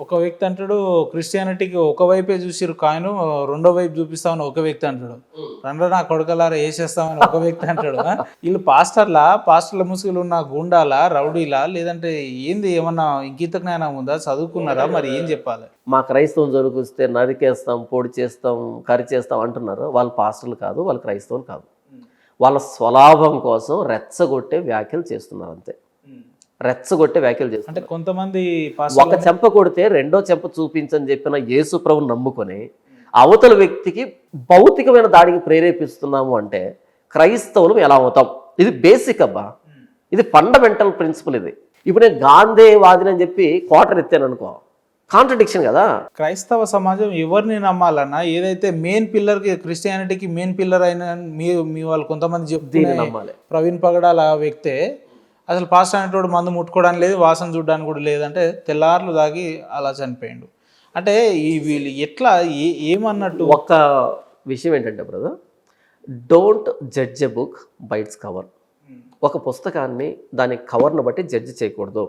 ఒక వ్యక్తి అంటాడు క్రిస్టియానిటీకి ఒకవైపే చూసిరు కాయను రెండో వైపు చూపిస్తామని ఒక వ్యక్తి అంటాడు, రండ్ర నా కొడుకలారా వేసేస్తామని ఒక వ్యక్తి అంటాడు. వీళ్ళు పాస్టర్ల ముసుగులు ఉన్న గుండాలా రౌడీలా లేదంటే ఏంది, ఏమన్నా ఇంకిత జ్ఞానం ఉందా, చదువుకున్నారా, మరి ఏం చెప్పాలి? మా క్రైస్తవం జోలికొస్తే నరికేస్తాం, పొడి చేస్తాం, కరి చేస్తాం అంటున్నారు. వాళ్ళు పాస్టర్లు కాదు, వాళ్ళు క్రైస్తవులు కాదు. వాళ్ళ స్వలాభం కోసం రెచ్చగొట్టే వ్యాఖ్యలు చేస్తున్నారు అంతే. రెచ్చగొట్టే వ్యాఖ్యలు చేస్తున్నారు. అంటే కొంతమంది ఒక చెంప కొడితే రెండో చెంప చూపించని చెప్పిన యేసు ప్రభువుని నమ్ముకొని అవతల వ్యక్తికి భౌతికమైన దాడికి ప్రేరేపిస్తున్నాము అంటే క్రైస్తవులు ఎలా అవుతాం? ఇది బేసిక్ అబ్బా, ఇది ఫండమెంటల్ ప్రిన్సిపల్. ఇది ఇప్పుడు నేను గాంధేవాదిని అని చెప్పి క్వార్టర్ ఎత్తాను అనుకో, కాంట్రడిక్షన్ కదా. క్రైస్తవ సమాజం ఎవరిని నమ్మాలన్నా, ఏదైతే మెయిన్ పిల్లర్కి క్రిస్టియానిటీకి మెయిన్ పిల్లర్ అయిన మీ వాళ్ళు కొంతమంది దీన్ని నమ్మాలి. ప్రవీణ్ పగడాల వ్యక్తే అసలు పాస్టర్ అనేటోడు మందు ముట్టుకోవడానికి లేదు, వాసన చూడడానికి కూడా లేదంటే తెల్లార్లు దాగి అలా చనిపోయిండు. అంటే ఈ వీళ్ళు ఎట్లా ఏమన్నట్టు? ఒక విషయం ఏంటంటే brother, don't judge a book by its cover. ఒక పుస్తకాన్ని దాని కవర్ను బట్టి జడ్జి చేయకూడదు.